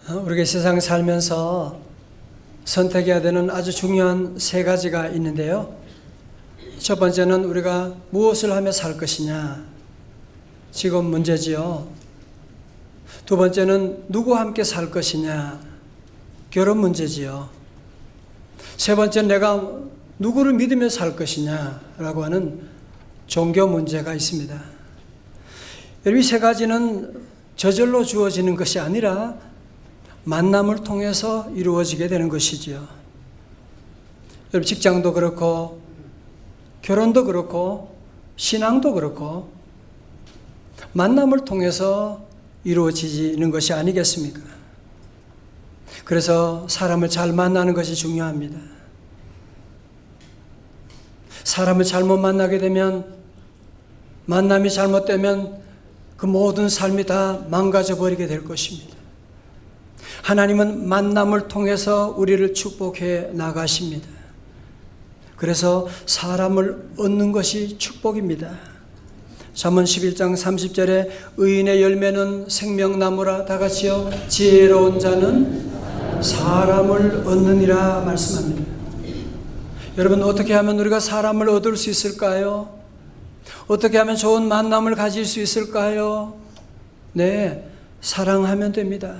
우리가 세상 살면서 선택해야 되는 아주 중요한 세 가지가 있는데요. 첫 번째는 우리가 무엇을 하며 살 것이냐, 지금 문제지요. 두 번째는 누구와 함께 살 것이냐, 결혼 문제지요. 세 번째는 내가 누구를 믿으며 살 것이냐라고 하는 종교 문제가 있습니다. 이 세 가지는 저절로 주어지는 것이 아니라 만남을 통해서 이루어지게 되는 것이지요. 여러분, 직장도 그렇고 결혼도 그렇고 신앙도 그렇고 만남을 통해서 이루어지는 것이 아니겠습니까? 그래서 사람을 잘 만나는 것이 중요합니다. 사람을 잘못 만나게 되면, 만남이 잘못되면 그 모든 삶이 다 망가져 버리게 될 것입니다. 하나님은 만남을 통해서 우리를 축복해 나가십니다. 그래서 사람을 얻는 것이 축복입니다. 잠언 11장 30절에 의인의 열매는 생명나무라, 다 같이요. 지혜로운 자는 사람을 얻느니라 말씀합니다. 여러분, 어떻게 하면 우리가 사람을 얻을 수 있을까요? 어떻게 하면 좋은 만남을 가질 수 있을까요? 네, 사랑하면 됩니다.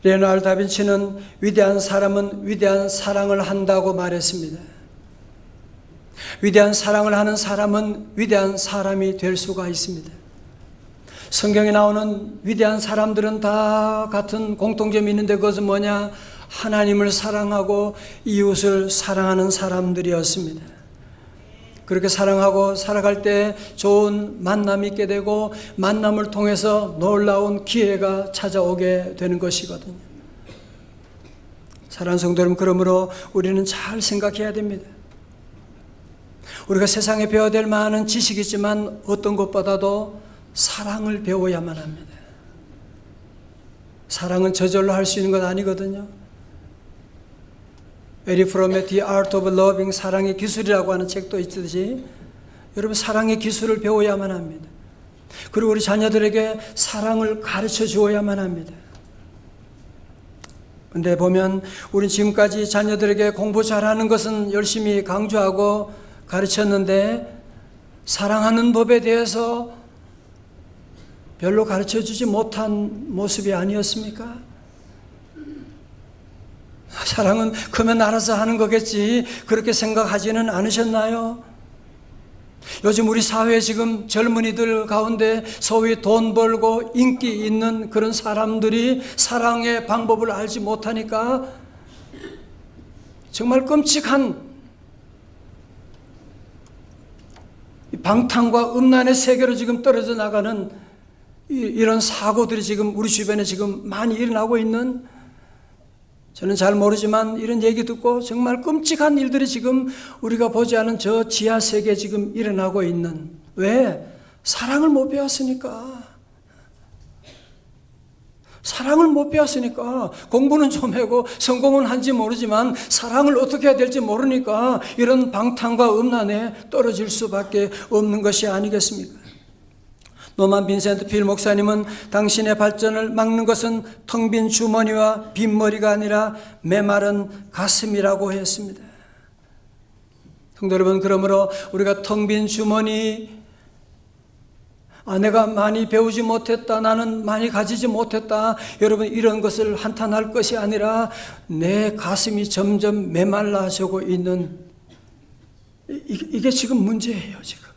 레오나르도 다빈치는 위대한 사람은 위대한 사랑을 한다고 말했습니다. 위대한 사랑을 하는 사람은 위대한 사람이 될 수가 있습니다. 성경에 나오는 위대한 사람들은 다 같은 공통점이 있는데, 그것은 뭐냐? 하나님을 사랑하고 이웃을 사랑하는 사람들이었습니다. 그렇게 사랑하고 살아갈 때 좋은 만남이 있게 되고, 만남을 통해서 놀라운 기회가 찾아오게 되는 것이거든요. 사랑하는 성도 여러분, 그러므로 우리는 잘 생각해야 됩니다. 우리가 세상에 배워야 될 많은 지식이 있지만 어떤 것보다도 사랑을 배워야만 합니다. 사랑은 저절로 할 수 있는 것 아니거든요. 에리 프롬의 The Art of Loving, 사랑의 기술이라고 하는 책도 있듯이 여러분, 사랑의 기술을 배워야만 합니다. 그리고 우리 자녀들에게 사랑을 가르쳐 주어야만 합니다. 근데 보면 우리 지금까지 자녀들에게 공부 잘하는 것은 열심히 강조하고 가르쳤는데, 사랑하는 법에 대해서 별로 가르쳐 주지 못한 모습이 아니었습니까? 사랑은 크면 알아서 하는 거겠지, 그렇게 생각하지는 않으셨나요? 요즘 우리 사회에 지금 젊은이들 가운데 소위 돈 벌고 인기 있는 그런 사람들이 사랑의 방법을 알지 못하니까 정말 끔찍한 방탕과 음란의 세계로 지금 떨어져 나가는 이런 사고들이 지금 우리 주변에 지금 많이 일어나고 있는, 저는 잘 모르지만 이런 얘기 듣고 정말 끔찍한 일들이 지금 우리가 보지 않은 저 지하 세계에 지금 일어나고 있는, 왜? 사랑을 못 배웠으니까. 사랑을 못 배웠으니까. 공부는 좀 하고 성공은 한지 모르지만 사랑을 어떻게 해야 될지 모르니까 이런 방탕과 음란에 떨어질 수밖에 없는 것이 아니겠습니까? 노만 빈센트 필 목사님은 당신의 발전을 막는 것은 텅 빈 주머니와 빈머리가 아니라 메마른 가슴이라고 했습니다. 성도 여러분, 그러므로 우리가 텅 빈 주머니, 내가 많이 배우지 못했다, 나는 많이 가지지 못했다, 여러분, 이런 것을 한탄할 것이 아니라 내 가슴이 점점 메말라지고 있는, 이게 지금 문제예요. 지금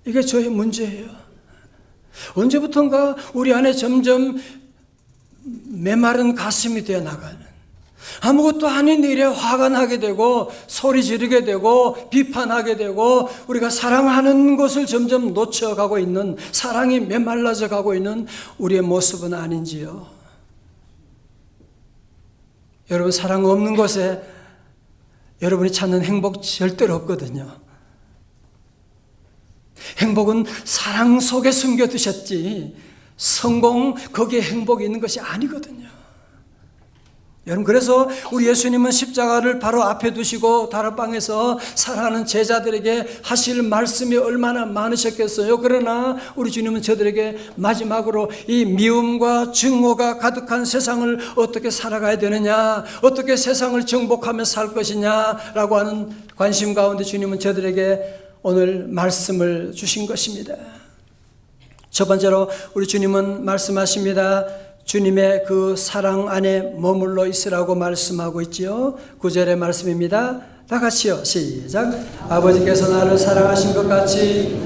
이게 저의 문제예요. 언제부턴가 우리 안에 점점 메마른 가슴이 되어 나가는, 아무것도 아닌 일에 화가 나게 되고 소리 지르게 되고 비판하게 되고 우리가 사랑하는 것을 점점 놓쳐가고 있는, 사랑이 메말라져 가고 있는 우리의 모습은 아닌지요? 여러분, 사랑 없는 곳에 여러분이 찾는 행복 절대로 없거든요. 행복은 사랑 속에 숨겨두셨지, 성공, 거기에 행복이 있는 것이 아니거든요. 여러분, 그래서 우리 예수님은 십자가를 바로 앞에 두시고 다락방에서 사랑하는 제자들에게 하실 말씀이 얼마나 많으셨겠어요. 그러나 우리 주님은 저들에게 마지막으로 이 미움과 증오가 가득한 세상을 어떻게 살아가야 되느냐, 어떻게 세상을 정복하며 살 것이냐라고 하는 관심 가운데 주님은 저들에게 오늘 말씀을 주신 것입니다. 첫 번째로 우리 주님은 말씀하십니다. 주님의 그 사랑 안에 머물러 있으라고 말씀하고 있지요. 9절의 말씀입니다. 다 같이요. 시작. 아버지께서 나를 사랑하신 것 같이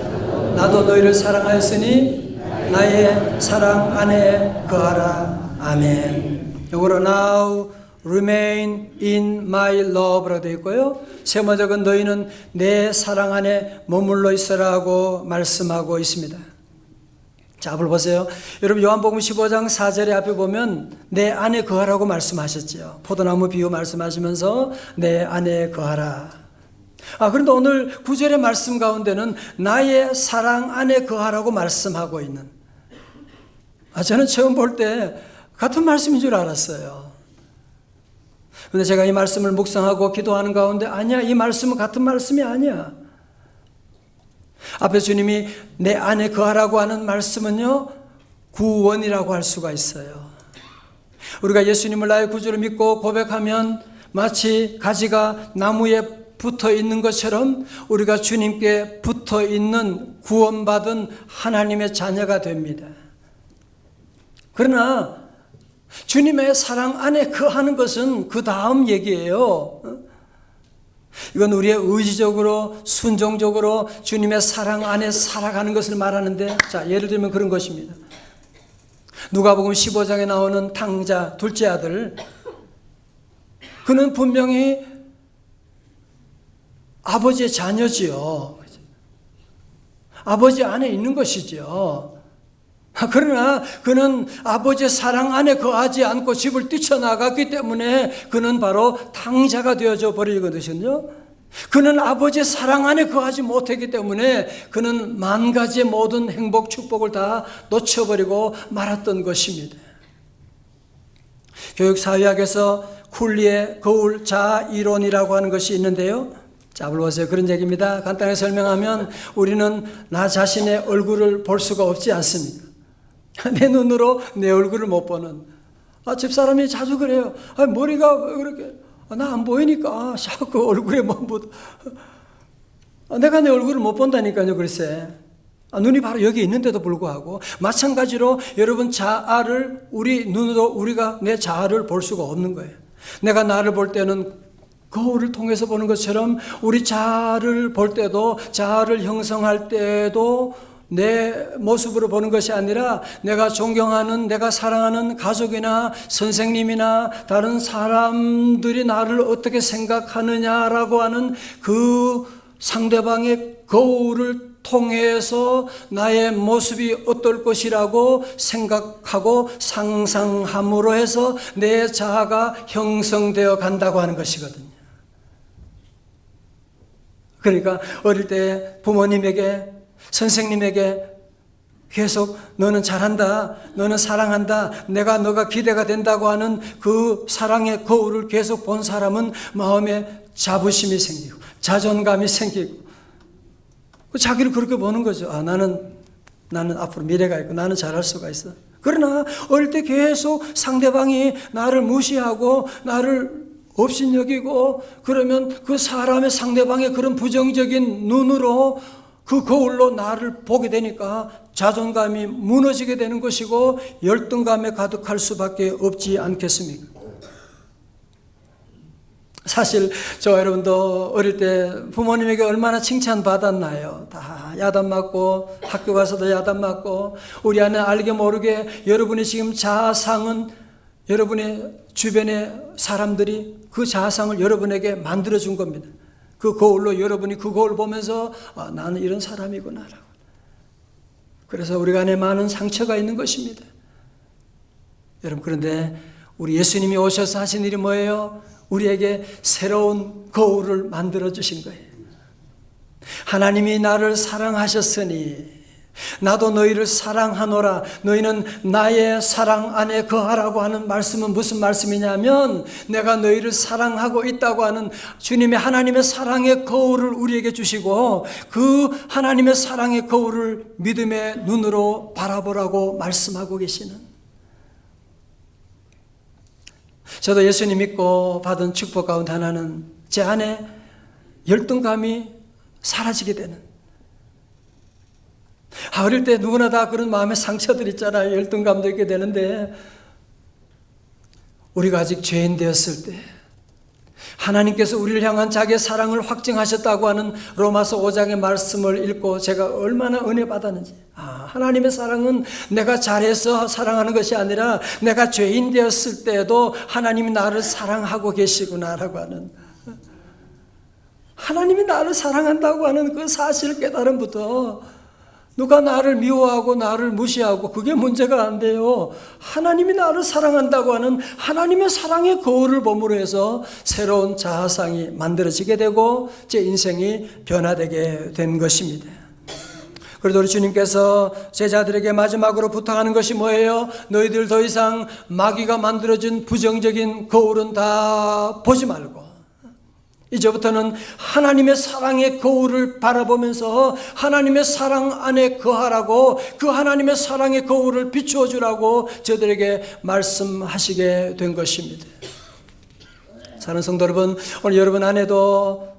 나도 너희를 사랑하였으니 나의 사랑 안에 거하라. 아멘. 영어로 now remain in my love라고 되어 있고요. 세 번째는 너희는 내 사랑 안에 머물러 있으라고 말씀하고 있습니다. 자, 앞을 보세요. 여러분, 요한복음 15장 4절에 앞에 보면 내 안에 거하라고 말씀하셨지요. 포도나무 비유 말씀하시면서 내 안에 거하라. 그런데 오늘 9절의 말씀 가운데는 나의 사랑 안에 거하라고 말씀하고 있는, 저는 처음 볼 때 같은 말씀인 줄 알았어요. 그런데 제가 이 말씀을 묵상하고 기도하는 가운데 아니야, 이 말씀은 같은 말씀이 아니야. 앞에 주님이 내 안에 거하라고 하는 말씀은요, 구원이라고 할 수가 있어요. 우리가 예수님을 나의 구주로 믿고 고백하면 마치 가지가 나무에 붙어 있는 것처럼 우리가 주님께 붙어 있는 구원받은 하나님의 자녀가 됩니다. 그러나 주님의 사랑 안에 거하는 것은 그 다음 얘기예요. 이건 우리의 의지적으로 순종적으로 주님의 사랑 안에 살아가는 것을 말하는데, 자, 예를 들면 그런 것입니다. 누가복음 15장에 나오는 탕자 둘째 아들, 그는 분명히 아버지의 자녀지요. 아버지 안에 있는 것이지요. 그러나 그는 아버지의 사랑 안에 거하지 않고 집을 뛰쳐나갔기 때문에 그는 바로 탕자가 되어져 버리거든요. 그는 아버지의 사랑 안에 거하지 못했기 때문에 그는 만 가지의 모든 행복, 축복을 다 놓쳐버리고 말았던 것입니다. 교육사회학에서 쿨리의 거울 자아 이론이라고 하는 것이 있는데요. 자, 보세요. 그런 얘기입니다. 간단하게 설명하면 우리는 나 자신의 얼굴을 볼 수가 없지 않습니까? 내 눈으로 내 얼굴을 못 보는. 집사람이 자주 그래요. 머리가 왜 그렇게, 나 안 보이니까 자꾸 얼굴에 내가 내 얼굴을 못 본다니까요, 글쎄. 눈이 바로 여기 있는데도 불구하고. 마찬가지로 여러분 자아를 우리 눈으로 우리가 내 자아를 볼 수가 없는 거예요. 내가 나를 볼 때는 거울을 통해서 보는 것처럼 우리 자아를 볼 때도, 자아를 형성할 때도 내 모습으로 보는 것이 아니라 내가 존경하는, 내가 사랑하는 가족이나 선생님이나 다른 사람들이 나를 어떻게 생각하느냐라고 하는 그 상대방의 거울을 통해서 나의 모습이 어떨 것이라고 생각하고 상상함으로 해서 내 자아가 형성되어 간다고 하는 것이거든요. 그러니까 어릴 때 부모님에게, 선생님에게 계속 너는 잘한다, 너는 사랑한다, 내가 너가 기대가 된다고 하는 그 사랑의 거울을 계속 본 사람은 마음에 자부심이 생기고 자존감이 생기고 자기를 그렇게 보는 거죠. 나는 앞으로 미래가 있고 나는 잘할 수가 있어. 그러나 어릴 때 계속 상대방이 나를 무시하고 나를 업신여기고 그러면 그 사람의, 상대방의 그런 부정적인 눈으로 그 거울로 나를 보게 되니까 자존감이 무너지게 되는 것이고 열등감에 가득할 수밖에 없지 않겠습니까? 사실 저 여러분도 어릴 때 부모님에게 얼마나 칭찬받았나요? 다 야단맞고 학교 가서도 야단맞고 우리 안에 알게 모르게 여러분이 지금 자아상은 여러분의 주변의 사람들이 그 자아상을 여러분에게 만들어준 겁니다. 그 거울로 여러분이 그 거울 보면서 나는 이런 사람이구나 라고. 그래서 우리가 안에 많은 상처가 있는 것입니다. 여러분, 그런데 우리 예수님이 오셔서 하신 일이 뭐예요? 우리에게 새로운 거울을 만들어 주신 거예요. 하나님이 나를 사랑하셨으니 나도 너희를 사랑하노라. 너희는 나의 사랑 안에 거하라고 하는 말씀은 무슨 말씀이냐면, 내가 너희를 사랑하고 있다고 하는 주님의 하나님의 사랑의 거울을 우리에게 주시고, 그 하나님의 사랑의 거울을 믿음의 눈으로 바라보라고 말씀하고 계시는. 저도 예수님 믿고 받은 축복 가운데 하나는 제 안에 열등감이 사라지게 되는. 어릴 때 누구나 다 그런 마음의 상처들 있잖아요. 열등감도 있게 되는데, 우리가 아직 죄인 되었을 때 하나님께서 우리를 향한 자기의 사랑을 확증하셨다고 하는 로마서 5장의 말씀을 읽고 제가 얼마나 은혜 받았는지. 하나님의 사랑은 내가 잘해서 사랑하는 것이 아니라 내가 죄인 되었을 때에도 하나님이 나를 사랑하고 계시구나라고 하는, 하나님이 나를 사랑한다고 하는 그 사실 깨달음부터, 누가 나를 미워하고 나를 무시하고 그게 문제가 안 돼요. 하나님이 나를 사랑한다고 하는 하나님의 사랑의 거울을 보므로 해서 새로운 자아상이 만들어지게 되고 제 인생이 변화되게 된 것입니다. 그래도 우리 주님께서 제자들에게 마지막으로 부탁하는 것이 뭐예요? 너희들 더 이상 마귀가 만들어준 부정적인 거울은 다 보지 말고 이제부터는 하나님의 사랑의 거울을 바라보면서 하나님의 사랑 안에 거하라고, 그 하나님의 사랑의 거울을 비추어 주라고 저들에게 말씀하시게 된 것입니다. 사랑하는 성도 여러분, 오늘 여러분 안에도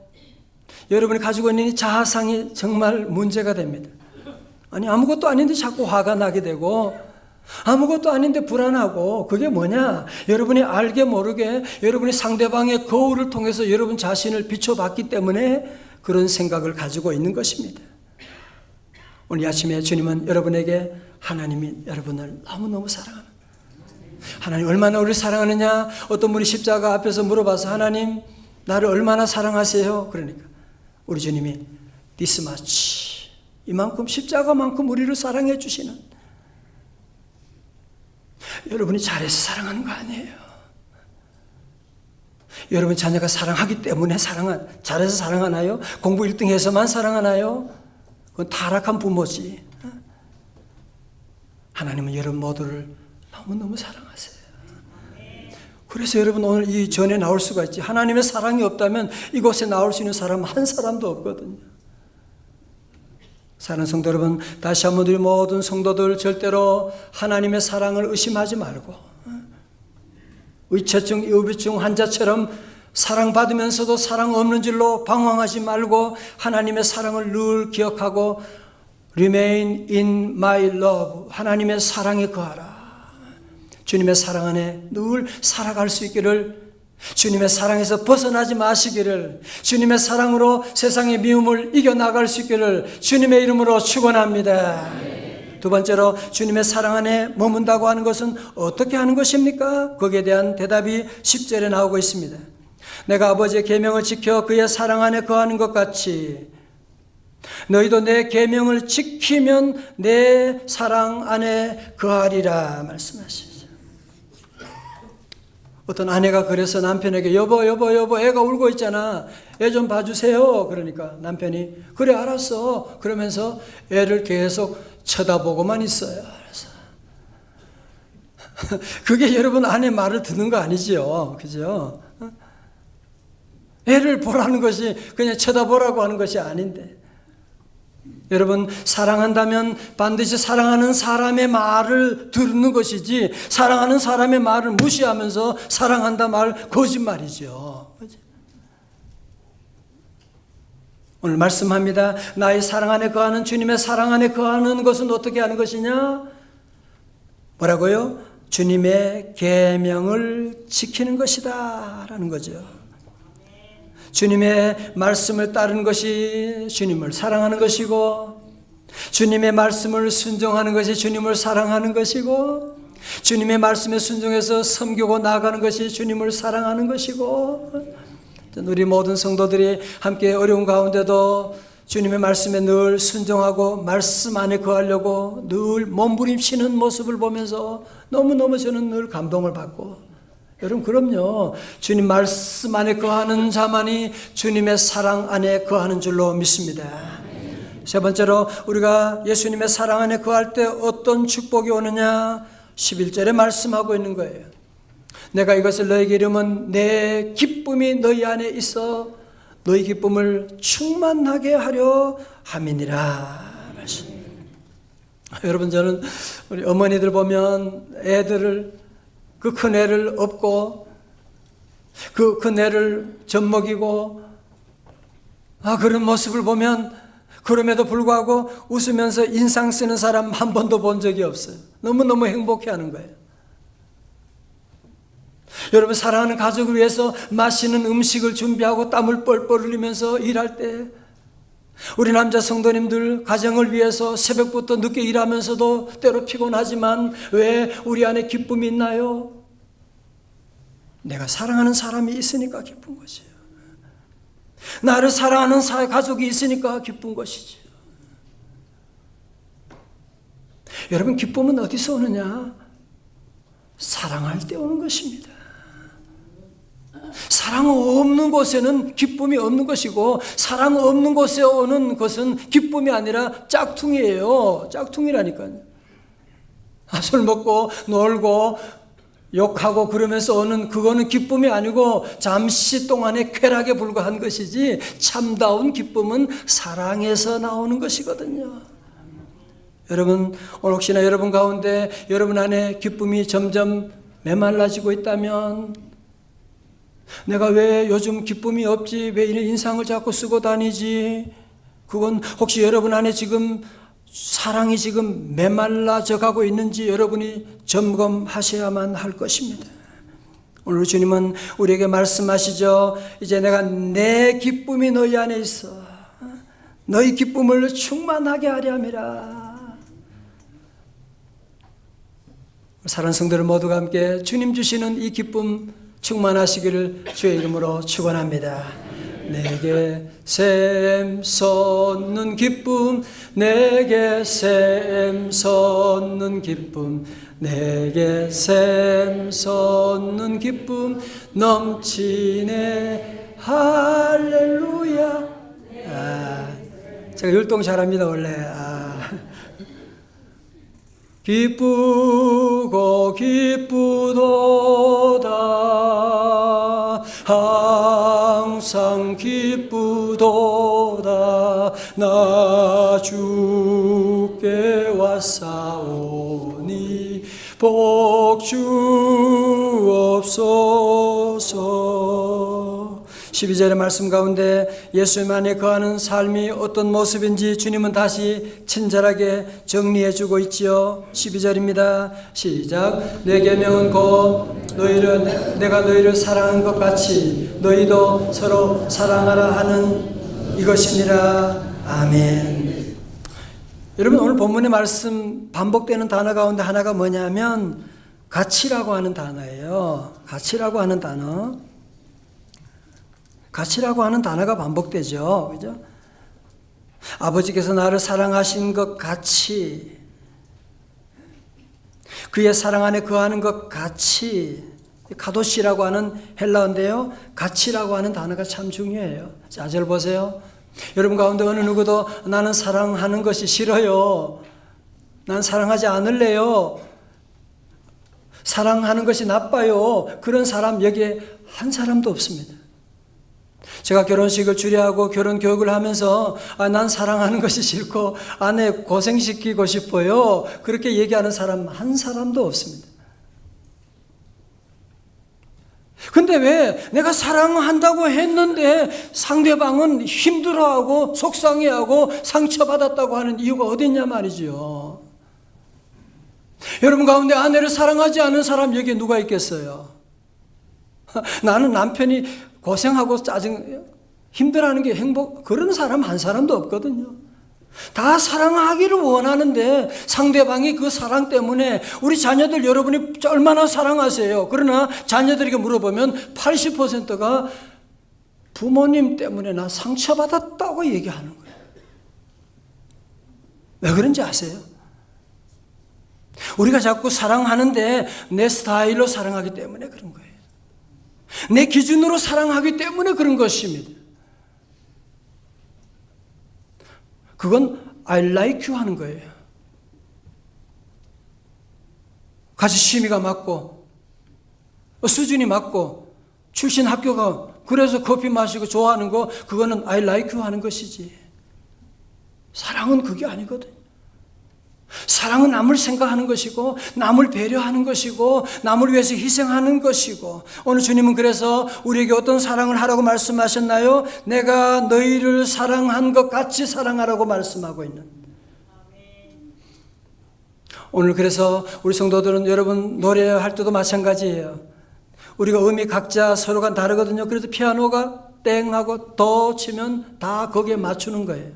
여러분이 가지고 있는 이 자아상이 정말 문제가 됩니다. 아니, 아무것도 아닌데 자꾸 화가 나게 되고, 아무것도 아닌데 불안하고, 그게 뭐냐? 여러분이 알게 모르게 여러분이 상대방의 거울을 통해서 여러분 자신을 비춰봤기 때문에 그런 생각을 가지고 있는 것입니다. 오늘 이 아침에 주님은 여러분에게, 하나님이 여러분을 너무너무 사랑합니다. 하나님 얼마나 우리를 사랑하느냐? 어떤 분이 십자가 앞에서 물어봐서, 하나님 나를 얼마나 사랑하세요? 그러니까 우리 주님이 this much, 이만큼, 십자가만큼 우리를 사랑해 주시는, 여러분이 잘해서 사랑하는 거 아니에요. 여러분 자녀가 사랑하기 때문에 잘해서 사랑하나요? 공부 1등 해서만 사랑하나요? 그건 타락한 부모지. 하나님은 여러분 모두를 너무너무 사랑하세요. 그래서 여러분 오늘 이 전에 나올 수가 있지. 하나님의 사랑이 없다면 이곳에 나올 수 있는 사람 한 사람도 없거든요. 사랑하는 성도 여러분, 다시 한번 우리 모든 성도들 절대로 하나님의 사랑을 의심하지 말고, 의처증, 의부증 환자처럼 사랑받으면서도 사랑 없는 줄로 방황하지 말고 하나님의 사랑을 늘 기억하고 Remain in my love, 하나님의 사랑에 거하라. 주님의 사랑 안에 늘 살아갈 수 있기를, 주님의 사랑에서 벗어나지 마시기를, 주님의 사랑으로 세상의 미움을 이겨나갈 수 있기를 주님의 이름으로 축원합니다. 두 번째로, 주님의 사랑 안에 머문다고 하는 것은 어떻게 하는 것입니까? 거기에 대한 대답이 10절에 나오고 있습니다. 내가 아버지의 계명을 지켜 그의 사랑 안에 거하는 것 같이 너희도 내 계명을 지키면 내 사랑 안에 거하리라 말씀하시죠. 어떤 아내가 그래서 남편에게 여보 애가 울고 있잖아, 애 좀 봐주세요. 그러니까 남편이 그래 알았어 그러면서 애를 계속 쳐다보고만 있어요. 그래서 그게 여러분 아내 말을 듣는 거 아니지요, 그죠? 애를 보라는 것이 그냥 쳐다보라고 하는 것이 아닌데, 여러분 사랑한다면 반드시 사랑하는 사람의 말을 듣는 것이지, 사랑하는 사람의 말을 무시하면서 사랑한다 말 거짓말이죠. 오늘 말씀합니다. 나의 사랑 안에 거하는, 주님의 사랑 안에 거하는 것은 어떻게 하는 것이냐? 뭐라고요? 주님의 계명을 지키는 것이다 라는 거죠. 주님의 말씀을 따르는 것이 주님을 사랑하는 것이고, 주님의 말씀을 순종하는 것이 주님을 사랑하는 것이고, 주님의 말씀에 순종해서 섬기고 나아가는 것이 주님을 사랑하는 것이고, 우리 모든 성도들이 함께 어려운 가운데도 주님의 말씀에 늘 순종하고 말씀 안에 거하려고 늘 몸부림치는 모습을 보면서 너무너무 저는 늘 감동을 받고, 여러분 그럼요, 주님 말씀 안에 거하는 자만이 주님의 사랑 안에 거하는 줄로 믿습니다. 세 번째로 우리가 예수님의 사랑 안에 거할 때 어떤 축복이 오느냐? 11절에 말씀하고 있는 거예요. 내가 이것을 너희에게 이르면 내 기쁨이 너희 안에 있어 너희 기쁨을 충만하게 하려 함이니라. 말씀. 여러분, 저는 우리 어머니들 보면 애들을 그 큰 애를 업고 그 큰 애를 젖먹이고 그런 모습을 보면 그럼에도 불구하고 웃으면서 인상 쓰는 사람 한 번도 본 적이 없어요. 너무너무 행복해하는 거예요. 여러분, 사랑하는 가족을 위해서 맛있는 음식을 준비하고 땀을 뻘뻘 흘리면서 일할 때 우리 남자 성도님들 가정을 위해서 새벽부터 늦게 일하면서도 때로 피곤하지만 왜 우리 안에 기쁨이 있나요? 내가 사랑하는 사람이 있으니까 기쁜 것이에요. 나를 사랑하는 가족이 있으니까 기쁜 것이죠. 여러분, 기쁨은 어디서 오느냐? 사랑할 때 오는 것입니다. 사랑 없는 곳에는 기쁨이 없는 것이고 사랑 없는 곳에 오는 것은 기쁨이 아니라 짝퉁이에요. 짝퉁이라니까요. 술 먹고 놀고 욕하고 그러면서 오는 그거는 기쁨이 아니고 잠시 동안의 쾌락에 불과한 것이지 참다운 기쁨은 사랑에서 나오는 것이거든요. 여러분, 오늘 혹시나 여러분 가운데 여러분 안에 기쁨이 점점 메말라지고 있다면 내가 왜 요즘 기쁨이 없지? 왜 이런 인상을 자꾸 쓰고 다니지? 그건 혹시 여러분 안에 지금 사랑이 지금 메말라져 가고 있는지 여러분이 점검하셔야만 할 것입니다. 오늘 주님은 우리에게 말씀하시죠. 이제 내가 내 기쁨이 너희 안에 있어 너희 기쁨을 충만하게 하려 함이라. 사랑하는 성도들 모두가 함께 주님 주시는 이 기쁨 충만하시기를 주의 이름으로 축원합니다. 내게 샘솟는 기쁨, 내게 샘솟는 기쁨, 내게 샘솟는 기쁨 넘치네 할렐루야. 제가 율동 잘합니다 원래. 기쁘고 기쁘도다 항상 기쁘도다 나 주께 왔사오니 복 주옵소서. 12절의 말씀 가운데 예수님 안에 거하는 삶이 어떤 모습인지 주님은 다시 친절하게 정리해주고 있지요. 12절입니다. 시작. 내 계명은 곧 내가 너희를 사랑한 것 같이 너희도 서로 사랑하라 하는 이것이니라. 아멘. 여러분, 오늘 본문의 말씀 반복되는 단어 가운데 하나가 뭐냐면 같이라고 하는 단어예요. 같이라고 하는 단어. 같이라고 하는 단어가 반복되죠. 그죠? 아버지께서 나를 사랑하신 것 같이, 그의 사랑 안에 거하는 것 같이, 카도시라고 하는 헬라어인데요. 같이라고 하는 단어가 참 중요해요. 4절 보세요. 여러분 가운데 어느 누구도 나는 사랑하는 것이 싫어요. 난 사랑하지 않을래요. 사랑하는 것이 나빠요. 그런 사람 여기에 한 사람도 없습니다. 제가 결혼식을 주례하고 결혼 교육을 하면서 난 사랑하는 것이 싫고 아내 고생시키고 싶어요. 그렇게 얘기하는 사람 한 사람도 없습니다. 근데 왜 내가 사랑한다고 했는데 상대방은 힘들어하고 속상해하고 상처받았다고 하는 이유가 어디 있냐 말이죠. 여러분 가운데 아내를 사랑하지 않는 사람 여기에 누가 있겠어요? 나는 남편이 고생하고 힘들어하는 게 그런 사람 한 사람도 없거든요. 다 사랑하기를 원하는데 상대방이 그 사랑 때문에 우리 자녀들 여러분이 얼마나 사랑하세요? 그러나 자녀들에게 물어보면 80%가 부모님 때문에 나 상처받았다고 얘기하는 거예요. 왜 그런지 아세요? 우리가 자꾸 사랑하는데 내 스타일로 사랑하기 때문에 그런 거예요. 내 기준으로 사랑하기 때문에 그런 것입니다. 그건 I like you 하는 거예요. 같이 취미가 맞고 수준이 맞고 출신 학교가 그래서 커피 마시고 좋아하는 거 그거는 I like you 하는 것이지. 사랑은 그게 아니거든. 사랑은 남을 생각하는 것이고 남을 배려하는 것이고 남을 위해서 희생하는 것이고 오늘 주님은 그래서 우리에게 어떤 사랑을 하라고 말씀하셨나요? 내가 너희를 사랑한 것 같이 사랑하라고 말씀하고 있는. 오늘 그래서 우리 성도들은 여러분 노래할 때도 마찬가지예요. 우리가 음이 각자 서로가 다르거든요. 그래서 피아노가 땡하고 더 치면 다 거기에 맞추는 거예요.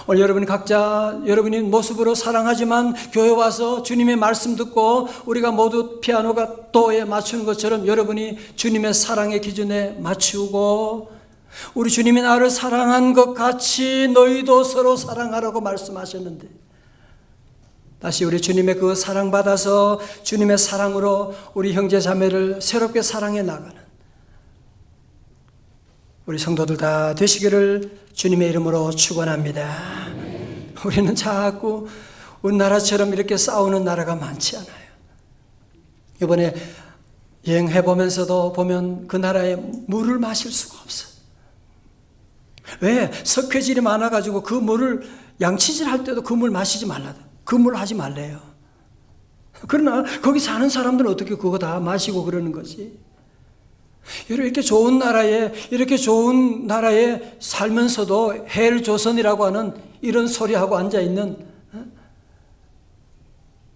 오늘 여러분이 각자 여러분이 모습으로 사랑하지만 교회 와서 주님의 말씀 듣고 우리가 모두 피아노가 도에 맞추는 것처럼 여러분이 주님의 사랑의 기준에 맞추고 우리 주님이 나를 사랑한 것 같이 너희도 서로 사랑하라고 말씀하셨는데 다시 우리 주님의 그 사랑받아서 주님의 사랑으로 우리 형제 자매를 새롭게 사랑해 나가는 우리 성도들 다 되시기를 주님의 이름으로 축원합니다. 우리는 자꾸 우리나라처럼 이렇게 싸우는 나라가 많지 않아요. 이번에 여행해 보면서도 보면 그 나라에 물을 마실 수가 없어. 왜? 석회질이 많아가지고 그 물을 양치질 할 때도 그 물 마시지 말라. 그 물 하지 말래요. 그러나 거기 사는 사람들은 어떻게 그거 다 마시고 그러는 거지? 이렇게 좋은 나라에 살면서도 헬조선이라고 하는 이런 소리하고 앉아있는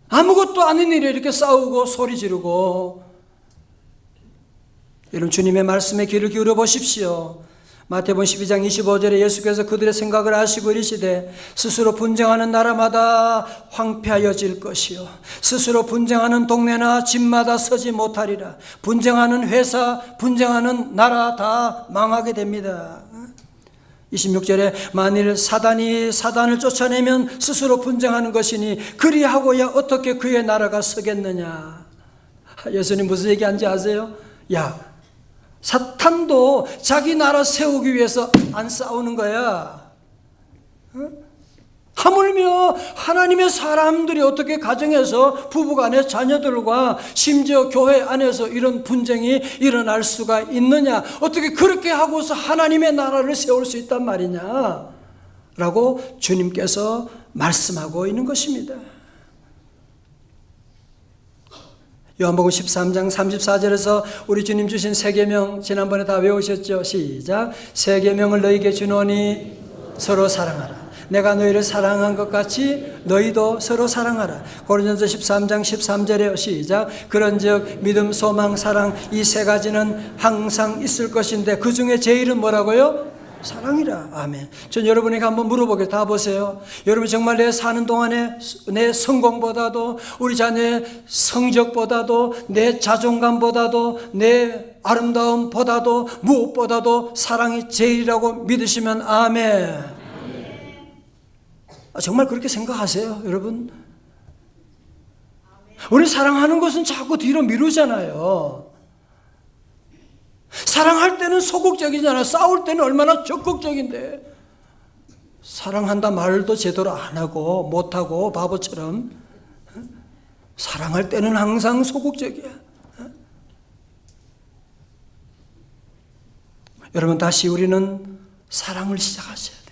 아무것도 아닌 일에 이렇게 싸우고 소리 지르고 이런 주님의 말씀에 귀를 기울여 보십시오. 마태복음 12장 25절에 예수께서 그들의 생각을 아시고 이르시되 스스로 분쟁하는 나라마다 황폐하여질 것이요 스스로 분쟁하는 동네나 집마다 서지 못하리라. 분쟁하는 회사, 분쟁하는 나라 다 망하게 됩니다. 26절에 만일 사단이 사단을 쫓아내면 스스로 분쟁하는 것이니 그리하고야 어떻게 그의 나라가 서겠느냐. 예수님 무슨 얘기하는지 아세요? 야, 사탄도 자기 나라 세우기 위해서 안 싸우는 거야. 하물며 하나님의 사람들이 어떻게 가정에서 부부간의 자녀들과 심지어 교회 안에서 이런 분쟁이 일어날 수가 있느냐. 어떻게 그렇게 하고서 하나님의 나라를 세울 수 있단 말이냐 라고 주님께서 말씀하고 있는 것입니다. 요한복음 13장 34절에서 우리 주님 주신 세 계명 지난번에 다 외우셨죠? 시작. 세 계명을 너희에게 주노니 서로 사랑하라. 내가 너희를 사랑한 것 같이 너희도 서로 사랑하라. 고린도전서 13장 13절에 시작. 그런즉 믿음, 소망, 사랑 이 세 가지는 항상 있을 것인데 그 중에 제일은 뭐라고요? 사랑이라. 아멘. 전 여러분에게 한번 물어보게. 다 보세요. 여러분 정말 내 사는 동안에 내 성공보다도 우리 자녀의 성적보다도 내 자존감보다도 내 아름다움보다도 무엇보다도 사랑이 제일이라고 믿으시면 아멘. 정말 그렇게 생각하세요, 여러분? 우리 사랑하는 것은 자꾸 뒤로 미루잖아요. 사랑할 때는 소극적이잖아요. 싸울 때는 얼마나 적극적인데 사랑한다 말도 제대로 안 하고 못하고 바보처럼 사랑할 때는 항상 소극적이야. 여러분 다시 우리는 사랑을 시작하셔야 돼요.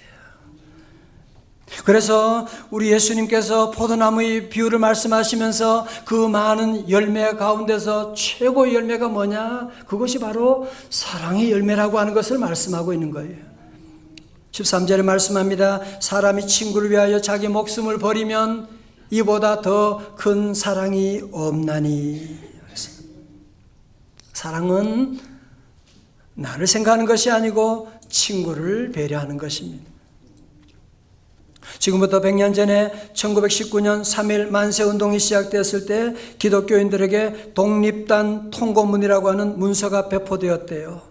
그래서 우리 예수님께서 포도나무의 비유를 말씀하시면서 그 많은 열매 가운데서 최고의 열매가 뭐냐? 그것이 바로 사랑의 열매라고 하는 것을 말씀하고 있는 거예요. 13절에 말씀합니다. 사람이 친구를 위하여 자기 목숨을 버리면 이보다 더 큰 사랑이 없나니. 사랑은 나를 생각하는 것이 아니고 친구를 배려하는 것입니다. 지금부터 100년 전에 1919년 3.1 만세운동이 시작되었을 때 기독교인들에게 독립단 통고문이라고 하는 문서가 배포되었대요.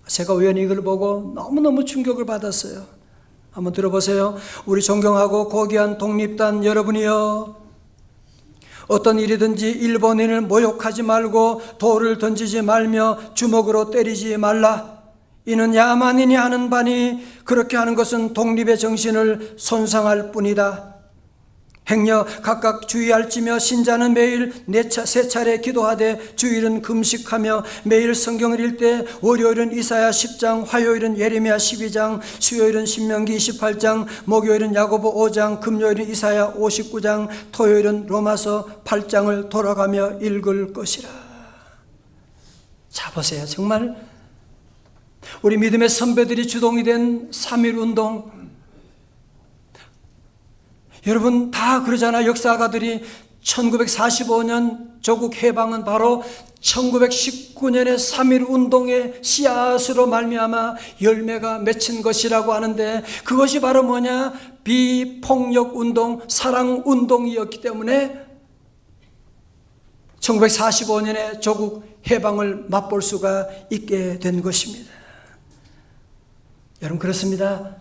제가 우연히 이걸 보고 너무너무 충격을 받았어요. 한번 들어보세요. 우리 존경하고 고귀한 독립단 여러분이여, 어떤 일이든지 일본인을 모욕하지 말고 돌을 던지지 말며 주먹으로 때리지 말라. 이는 야만인이 하는 바니 그렇게 하는 것은 독립의 정신을 손상할 뿐이다. 행여 각각 주의할지며 신자는 매일 세 차례 기도하되 주일은 금식하며 매일 성경을 읽되 월요일은 이사야 10장, 화요일은 예레미야 12장, 수요일은 신명기 28장, 목요일은 야고보 5장, 금요일은 이사야 59장, 토요일은 로마서 8장을 돌아가며 읽을 것이라. 자, 보세요. 정말 우리 믿음의 선배들이 주동이 된 3.1 운동, 여러분 다 그러잖아요. 역사가들이 1945년 조국 해방은 바로 1919년의 3.1 운동의 씨앗으로 말미암아 열매가 맺힌 것이라고 하는데, 그것이 바로 뭐냐? 비폭력 운동, 사랑 운동이었기 때문에 1945년에 조국 해방을 맛볼 수가 있게 된 것입니다. 여러분, 그렇습니다.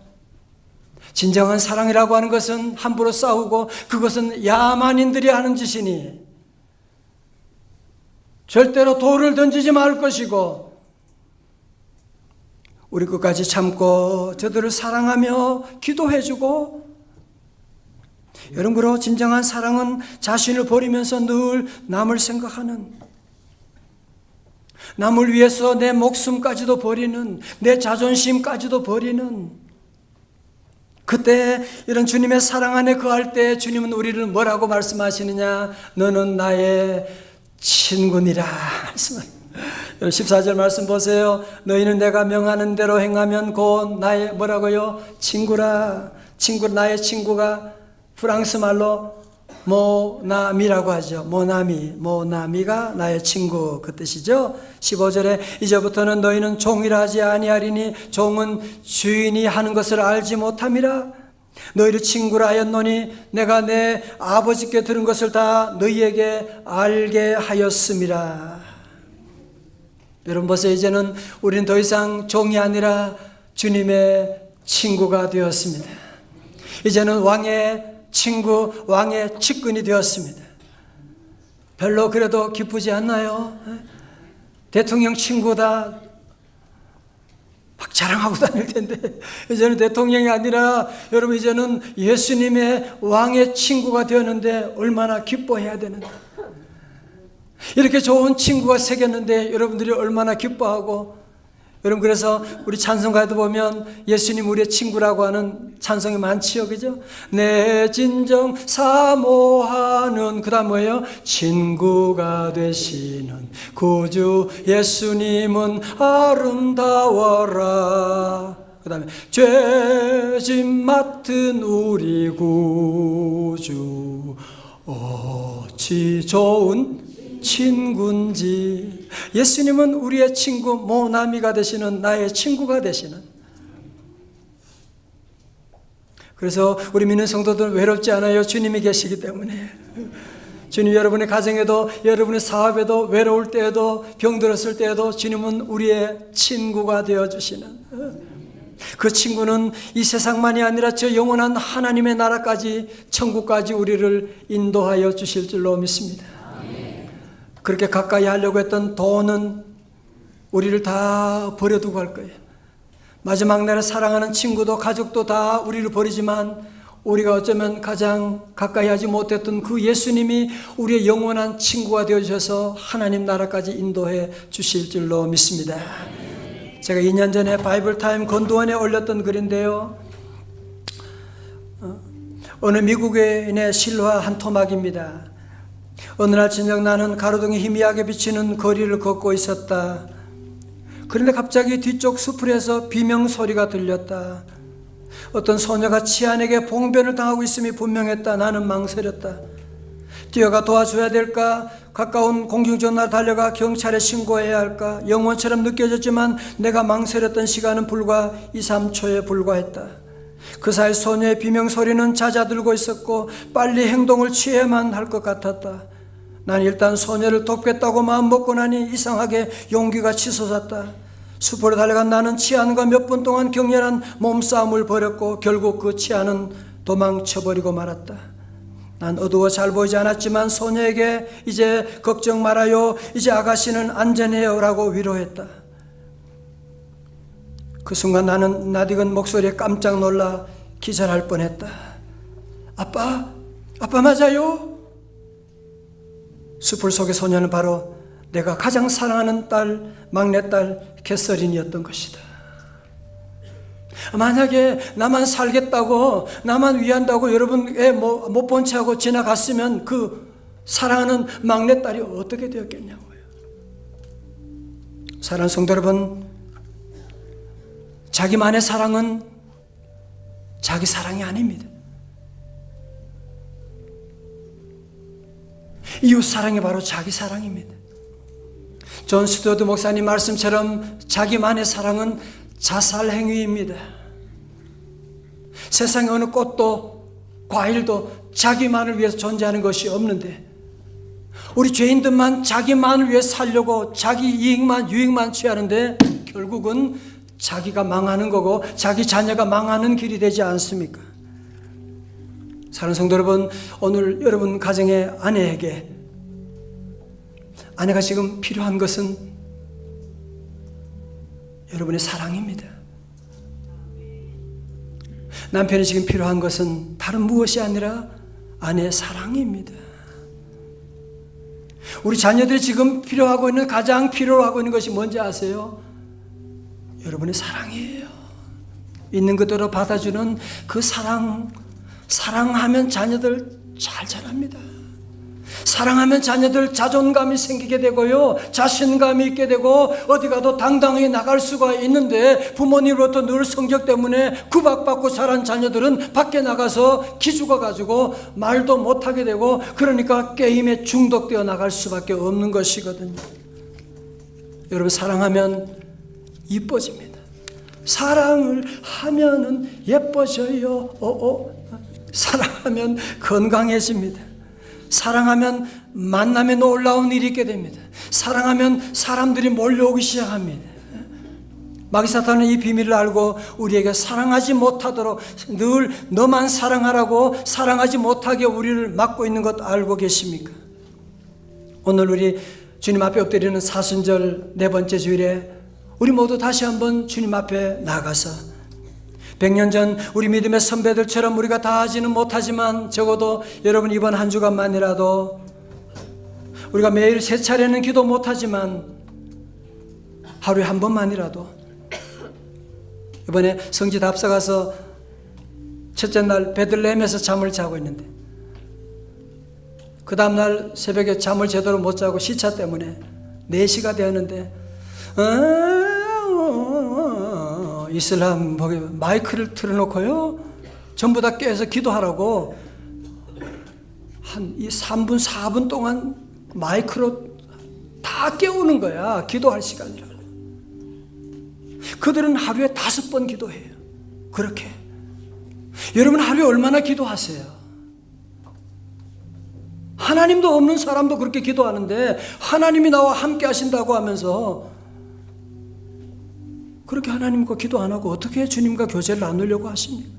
진정한 사랑이라고 하는 것은 함부로 싸우고 그것은 야만인들이 하는 짓이니 절대로 돌을 던지지 말 것이고, 우리 끝까지 참고 저들을 사랑하며 기도해주고, 여러분, 그리고 진정한 사랑은 자신을 버리면서 늘 남을 생각하는, 남을 위해서 내 목숨까지도 버리는, 내 자존심까지도 버리는, 그때 이런 주님의 사랑 안에 거할 때 주님은 우리를 뭐라고 말씀하시느냐? 너는 나의 친구니라. 14절 말씀 보세요. 너희는 내가 명하는 대로 행하면 곧 나의 뭐라고요? 친구라. 나의 친구가 프랑스 말로 모나미라고 하죠. 모나미가 나의 친구, 그 뜻이죠. 15절에 이제부터는 너희는 종이라 하지 아니하리니 종은 주인이 하는 것을 알지 못함이라. 너희를 친구라 하였노니 내가 내 아버지께 들은 것을 다 너희에게 알게 하였음이라. 여러분 보세요. 이제는 우리는 더 이상 종이 아니라 주님의 친구가 되었습니다. 이제는 왕의 친구, 왕의 측근이 되었습니다. 별로 그래도 기쁘지 않나요? 대통령 친구다 막 자랑하고 다닐 텐데, 이제는 대통령이 아니라 여러분 이제는 예수님의 왕의 친구가 되었는데 얼마나 기뻐해야 되는데, 이렇게 좋은 친구가 생겼는데 여러분들이 얼마나 기뻐하고. 여러분, 그래서 우리 찬송가에도 보면 예수님 우리의 친구라고 하는 찬송이 많지요, 그죠? 내 진정 사모하는, 그 다음 뭐예요? 친구가 되시는 구주 예수님은 아름다워라. 그 다음에 죄짐 맡은 우리 구주 어찌 좋은 친구인지. 예수님은 우리의 친구, 모나미가 되시는, 나의 친구가 되시는. 그래서 우리 믿는 성도들은 외롭지 않아요. 주님이 계시기 때문에. 주님, 여러분의 가정에도, 여러분의 사업에도, 외로울 때에도, 병들었을 때에도 주님은 우리의 친구가 되어주시는, 그 친구는 이 세상만이 아니라 저 영원한 하나님의 나라까지, 천국까지 우리를 인도하여 주실 줄로 믿습니다. 그렇게 가까이 하려고 했던 돈은 우리를 다 버려두고 갈 거예요. 마지막 날에 사랑하는 친구도 가족도 다 우리를 버리지만, 우리가 어쩌면 가장 가까이 하지 못했던 그 예수님이 우리의 영원한 친구가 되어주셔서 하나님 나라까지 인도해 주실 줄로 믿습니다. 제가 2년 전에 바이블타임 건도원에 올렸던 글인데요, 어느 미국인의 실화 한 토막입니다. 어느 날 저녁 나는 가로등이 희미하게 비치는 거리를 걷고 있었다. 그런데 갑자기 뒤쪽 수풀에서 비명 소리가 들렸다. 어떤 소녀가 치안에게 봉변을 당하고 있음이 분명했다. 나는 망설였다. 뛰어가 도와줘야 될까? 가까운 공중전화로 달려가 경찰에 신고해야 할까? 영원처럼 느껴졌지만 내가 망설였던 시간은 불과 2, 3초에 불과했다. 그 사이 소녀의 비명소리는 잦아들고 있었고 빨리 행동을 취해야만 할 것 같았다. 난 일단 소녀를 돕겠다고 마음먹고 나니 이상하게 용기가 치솟았다. 숲으로 달려간 나는 치안과 몇 분 동안 격렬한 몸싸움을 벌였고 결국 그 치안은 도망쳐버리고 말았다. 난 어두워 잘 보이지 않았지만 소녀에게 이제 걱정 말아요, 이제 아가씨는 안전해요 라고 위로했다. 그 순간 나는 낯익은 목소리에 깜짝 놀라 기절할 뻔했다. 아빠 맞아요? 수풀 속의 소녀는 바로 내가 가장 사랑하는 딸, 막내딸 캐서린이었던 것이다. 만약에 나만 살겠다고, 나만 위한다고 여러분 애 못 본 채 하고 지나갔으면 그 사랑하는 막내딸이 어떻게 되었겠냐고요. 사랑하는 성도 여러분, 자기만의 사랑은 자기 사랑이 아닙니다. 이웃 사랑이 바로 자기 사랑입니다. 존 스튜어트 목사님 말씀처럼 자기만의 사랑은 자살 행위입니다. 세상에 어느 꽃도 과일도 자기만을 위해서 존재하는 것이 없는데 우리 죄인들만 자기만을 위해 살려고 자기 이익만 유익만 취하는데 결국은 자기가 망하는 거고 자기 자녀가 망하는 길이 되지 않습니까? 사랑하는 성도 여러분, 오늘 여러분 가정의 아내에게 아내가 지금 필요한 것은 여러분의 사랑입니다. 남편이 지금 필요한 것은 다른 무엇이 아니라 아내의 사랑입니다. 우리 자녀들이 지금 필요하고 있는, 가장 필요로 하고 있는 것이 뭔지 아세요? 여러분의 사랑이에요. 있는 그대로 받아주는 그 사랑하면 자녀들 잘 자랍니다. 사랑하면 자녀들 자존감이 생기게 되고요, 자신감이 있게 되고 어디 가도 당당하게 나갈 수가 있는데, 부모님으로부터 늘 성격 때문에 구박받고 자란 자녀들은 밖에 나가서 기죽어가지고 말도 못하게 되고, 그러니까 게임에 중독되어 나갈 수밖에 없는 것이거든요. 여러분, 사랑하면 이뻐집니다. 사랑을 하면은 예뻐져요. 사랑하면 건강해집니다. 사랑하면 만남에 놀라운 일이 있게 됩니다. 사랑하면 사람들이 몰려오기 시작합니다. 마귀사탄은 이 비밀을 알고 우리에게 사랑하지 못하도록 늘 너만 사랑하라고, 사랑하지 못하게 우리를 막고 있는 것 알고 계십니까? 오늘 우리 주님 앞에 엎드리는 사순절 네 번째 주일에 우리 모두 다시 한번 주님 앞에 나가서 100년 전 우리 믿음의 선배들처럼 우리가 다 하지는 못하지만 적어도 여러분 이번 한 주간만이라도 우리가 매일 세 차례는 기도 못하지만 하루에 한 번만이라도, 이번에 성지다 앞서가서 첫째 날 베들레헴에서 잠을 자고 있는데 그 다음날 새벽에 잠을 제대로 못 자고 시차 때문에 4시가 되었는데 이슬람 마이크를 틀어놓고요, 전부 다 깨서 기도하라고 한 3분 4분 동안 마이크로 다 깨우는 거야. 기도할 시간이라고. 그들은 하루에 5번 기도해요. 그렇게. 여러분 하루에 얼마나 기도하세요? 하나님도 없는 사람도 그렇게 기도하는데 하나님이 나와 함께 하신다고 하면서 그렇게 하나님과 기도 안 하고 어떻게 주님과 교제를 나누려고 하십니까?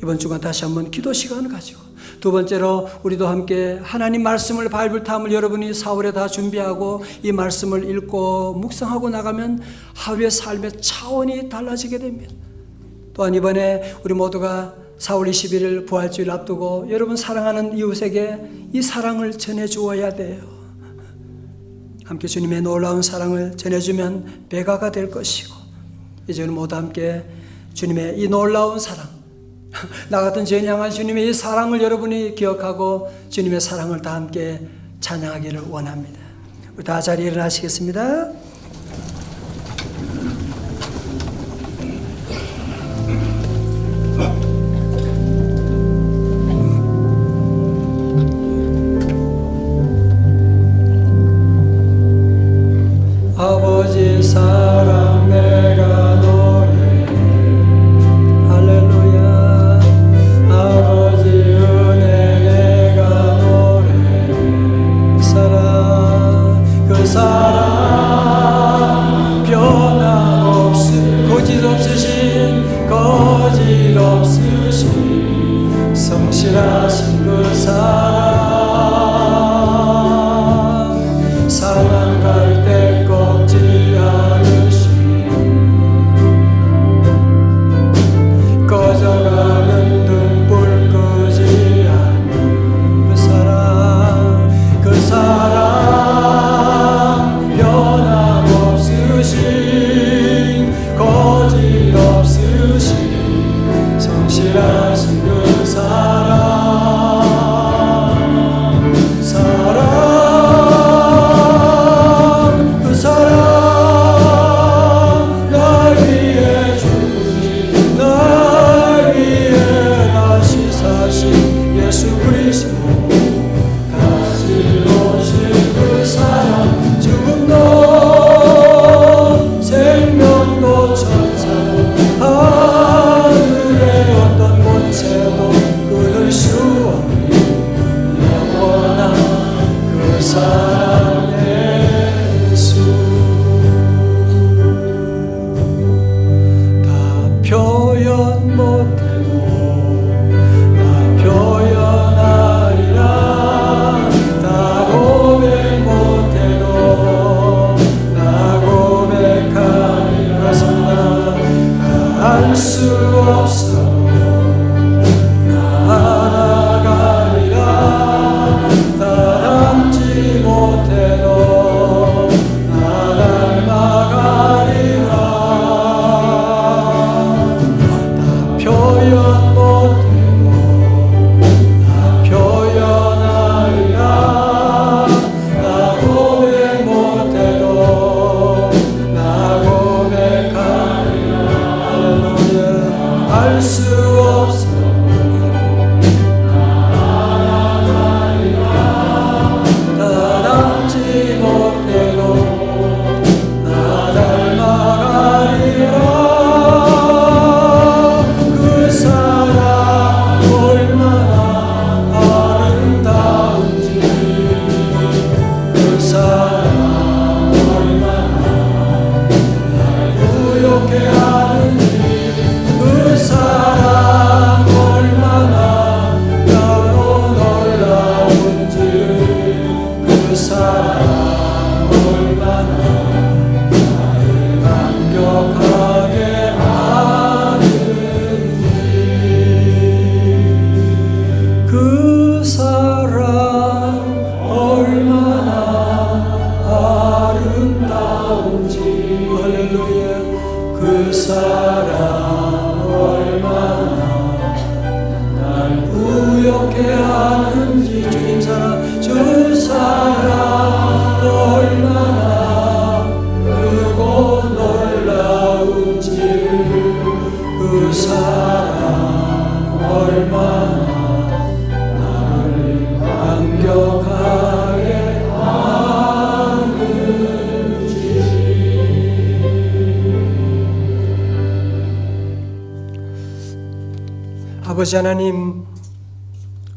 이번 주간 다시 한번 기도 시간을 가지고, 두 번째로 우리도 함께 하나님 말씀을, 바이블 탐을 여러분이 4월에 다 준비하고 이 말씀을 읽고 묵상하고 나가면 하루의 삶의 차원이 달라지게 됩니다. 또한 이번에 우리 모두가 4월 21일 부활주일 앞두고 여러분 사랑하는 이웃에게 이 사랑을 전해주어야 돼요. 함께 주님의 놀라운 사랑을 전해주면 배가가 될 것이고, 이제 우리 모두 함께 주님의 이 놀라운 사랑, 나 같은 죄인 향한 주님의 이 사랑을 여러분이 기억하고 주님의 사랑을 다 함께 찬양하기를 원합니다. 우리 다 자리에 일어나시겠습니다. 아버지 사랑 내가 노래해 할렐루야. 아버지 은혜 내가 노래해. 그 사랑 변함없이 거짓 없으신 성실하신 그 사랑, 상한 갈 때 꺾지 않으신 사랑 얼마나 날 부욕해 하는지 그 사랑 얼마나 나로 놀라운지 그 사랑 얼마나 나를 감격하게 하는지 그 사랑 얼마나 아름다운지 할렐루야 그 사랑 얼마나 날 부욕해 하는지 주님 사랑 주 사랑 얼마나 크고 놀라운지 그 사랑 얼마나 나를 감격하게 아버지 하나님,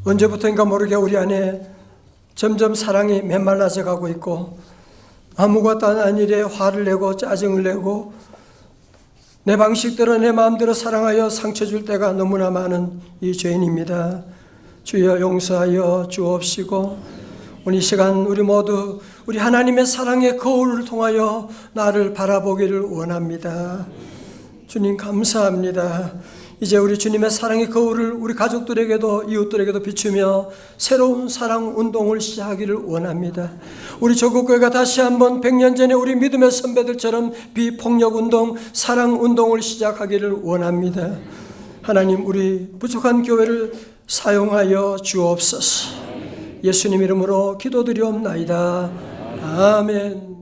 언제부터인가 모르게 우리 안에 점점 사랑이 메말라져 가고 있고 아무것도 아닌 일에 화를 내고 짜증을 내고 내 방식대로 내 마음대로 사랑하여 상처 줄 때가 너무나 많은 이 죄인입니다. 주여 용서하여 주옵시고 오늘 이 시간 우리 모두 우리 하나님의 사랑의 거울을 통하여 나를 바라보기를 원합니다. 주님 감사합니다. 이제 우리 주님의 사랑의 거울을 우리 가족들에게도 이웃들에게도 비추며 새로운 사랑 운동을 시작하기를 원합니다. 우리 조국교회가 다시 한번 100년 전에 우리 믿음의 선배들처럼 비폭력 운동, 사랑 운동을 시작하기를 원합니다. 하나님 우리 부족한 교회를 사용하여 주옵소서. 예수님 이름으로 기도드리옵나이다. 아멘.